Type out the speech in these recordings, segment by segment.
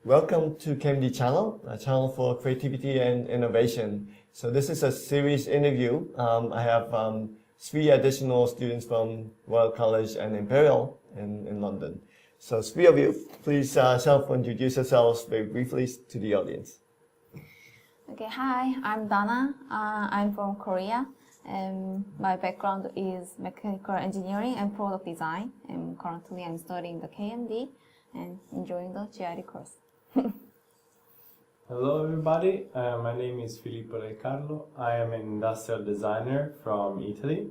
Welcome to KMD channel, a channel for creativity and innovation. So this is a series interview. I have 3 additional students from Royal College and Imperial in London. So 3 of you, please self-introduce yourselves very briefly to the audience. Okay, hi, I'm Dana. I'm from Korea, and my background is mechanical engineering and product design. And currently I'm studying the KMD and enjoying the GID course. Hello everybody, my name is Filippo Del Carlo. I am an industrial designer from Italy,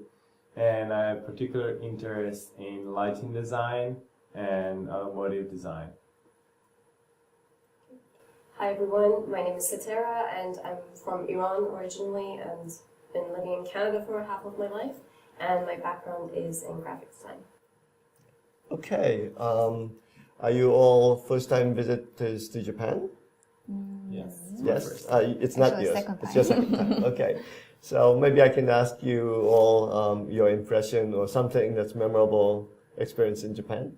and I have particular interest in lighting design and automotive design. Hi everyone, my name is Satara and I'm from Iran originally and been living in Canada for half of my life, and my background is in graphic design. Okay, are you all first-time visitors to Japan? Yes. Yes, it's not Actually, yours. second It's your second time. Okay, so maybe I can ask you all your impression or something that's memorable experience in Japan.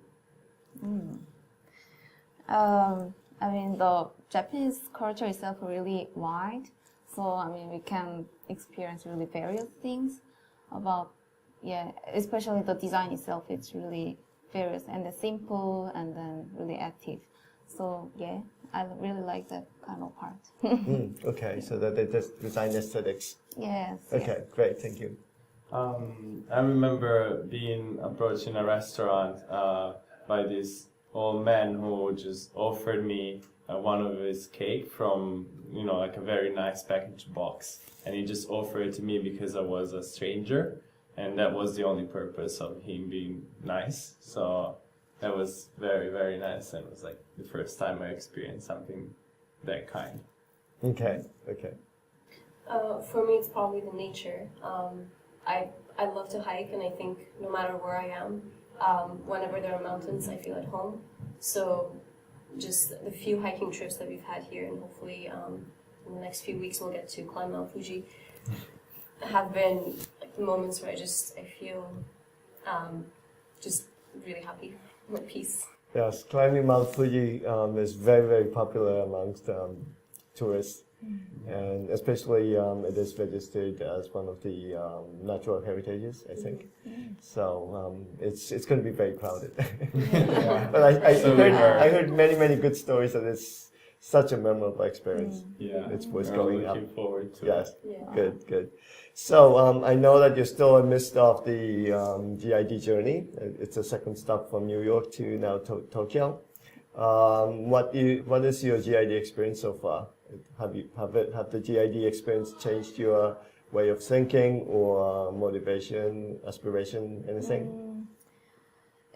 I mean, the Japanese culture itself is really wide, so I mean, we can experience really various things about, especially the design itself. It's really various and simple and then really active. So yeah, I really like that kind of part. Okay, so that's design aesthetics. Yes. Okay, great, thank you. I remember being approached in a restaurant by this old man who just offered me one of his cake from, like a very nice packaged box, and he just offered it to me because I was a stranger, and that was the only purpose of him being nice. So that was very, very nice, and it was like the first time I experienced something that kind. Okay. For me, it's probably the nature. I love to hike, and I think no matter where I am, whenever there are mountains, I feel at home. So just the few hiking trips that we've had here, and hopefully in the next few weeks we'll get to climb Mount Fuji, have been like the moments where I feel just really happy, at peace. Yes, climbing Mount Fuji is very, very popular amongst tourists, and especially it is registered as one of the natural heritages, I think. So it's going to be very crowded. But I heard many good stories, and it's such a memorable experience. Yeah, it's worth I'm going up. looking forward to Yes, it. Yeah. good. So I know that you're still in the midst of the GID journey. It's a second stop from New York to now Tokyo. What is your GID experience so far? Have the GID experience changed your way of thinking or motivation, aspiration, anything?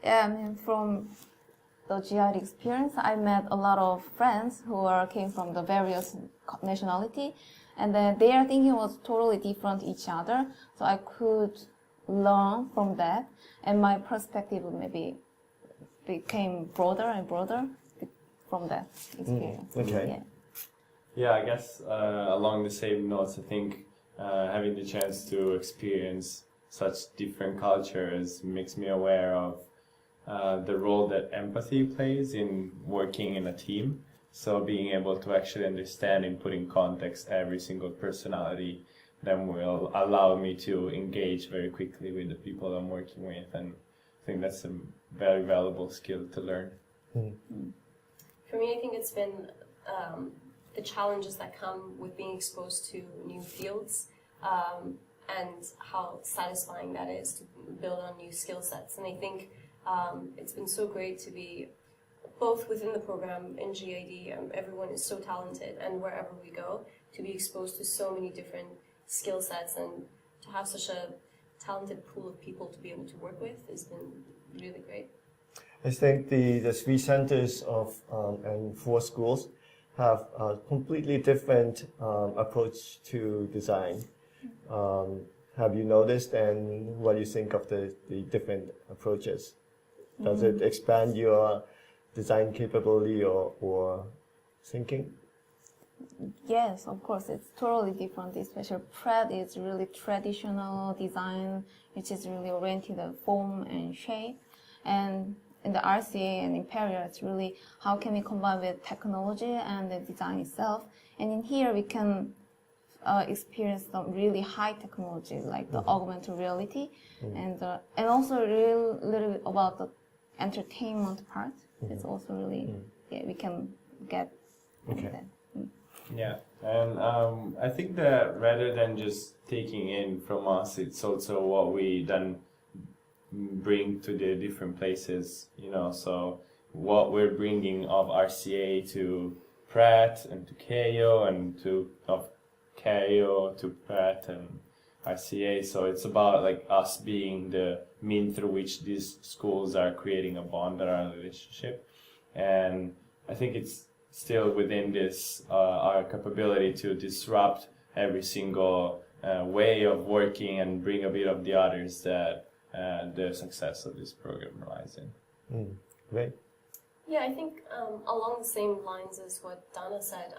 Yeah, I mean, from the GID experience, I met a lot of friends who came from the various nationality, and then their thinking was totally different each other. So I could learn from that, and my perspective maybe became broader and broader from that experience. Okay. Yeah, I guess along the same notes, I think having the chance to experience such different cultures makes me aware of the role that empathy plays in working in a team. So being able to actually understand and put in context every single personality then will allow me to engage very quickly with the people I'm working with, and I think that's a very valuable skill to learn. For me, I think it's been the challenges that come with being exposed to new fields, and how satisfying that is to build on new skill sets. And I think it's been so great to be both within the program in GID. Everyone is so talented, and wherever we go, to be exposed to so many different skill sets and to have such a talented pool of people to be able to work with has been really great. I think the 3 centers of and 4 schools have a completely different approach to design. Have you noticed, and what do you think of the different approaches? Does it expand your design capability or thinking? Yes, of course, it's totally different. Especially Pratt is really traditional design, which is really oriented on form and shape. And in the RCA and Imperial, it's really how can we combine with technology and the design itself. And in here, we can experience some really high technology like the augmented reality, and also a little bit about the entertainment part. It's also really we can get that. Yeah, and I think that rather than just taking in from us, it's also what we then bring to the different places, you know, so what we're bringing of RCA to Pratt and to Keio and to of Keio to Pratt and RCA, so it's about like us being the mean through which these schools are creating a bond or a relationship, and I think it's still within this our capability to disrupt every single way of working and bring a bit of the others that the success of this program relies in. Right. Yeah, I think along the same lines as what Dana said,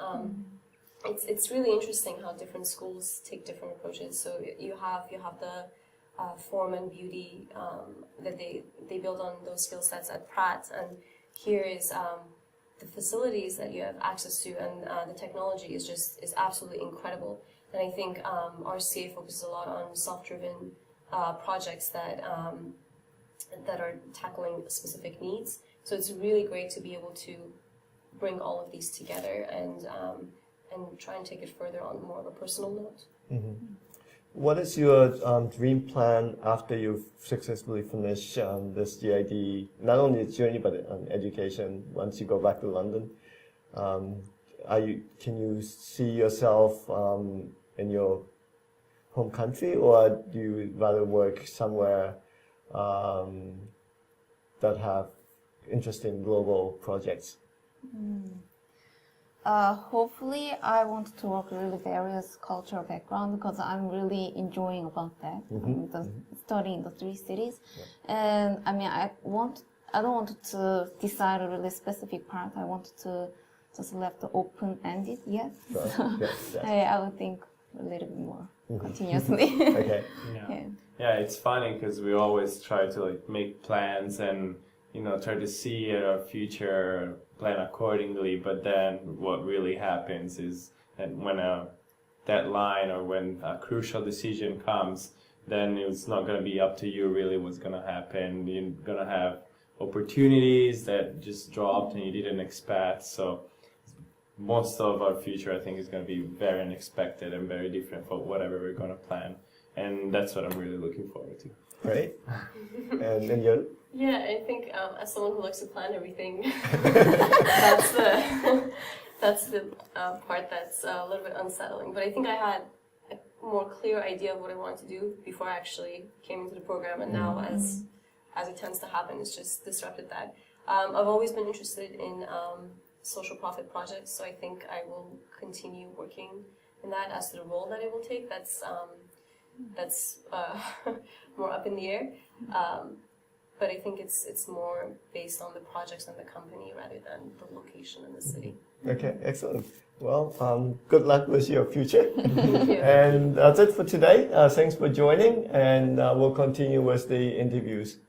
it's really interesting how different schools take different approaches. So you have the form and beauty that they build on those skill sets at Pratt, and here is the facilities that you have access to, and the technology is absolutely incredible. And I think RCA focuses a lot on self-driven projects that are tackling specific needs. So it's really great to be able to bring all of these together and try and take it further on more of a personal note. What is your dream plan after you've successfully finished this GID, not only its journey, but education, once you go back to London? Can you see yourself in your home country, or do you rather work somewhere that have interesting global projects? Hopefully, I want to work really various cultural background because I'm really enjoying about that. Studying the 3 cities, and I mean, I don't want to decide a really specific part. I want to just left open ended yet. Sure. So Yes. I would think a little bit more continuously. Okay. Yeah, it's funny because we always try to like make plans and try to see our future, plan accordingly, but then what really happens is that when a deadline or when a crucial decision comes, then it's not going to be up to you really what's going to happen. You're going to have opportunities that just dropped and you didn't expect. So most of our future, I think, is going to be very unexpected and very different from whatever we're going to plan. And that's what I'm really looking forward to. Great. And you? Yeah, I think as someone who likes to plan everything, that's the part that's a little bit unsettling. But I think I had a more clear idea of what I wanted to do before I actually came into the program, and now as it tends to happen, it's just disrupted that. I've always been interested in social profit projects, so I think I will continue working in that. As to the role that it will take, that's more up in the air. But I think it's more based on the projects and the company rather than the location in the city. Okay, excellent. Well, good luck with your future. Thank you. And that's it for today. Thanks for joining, and we'll continue with the interviews.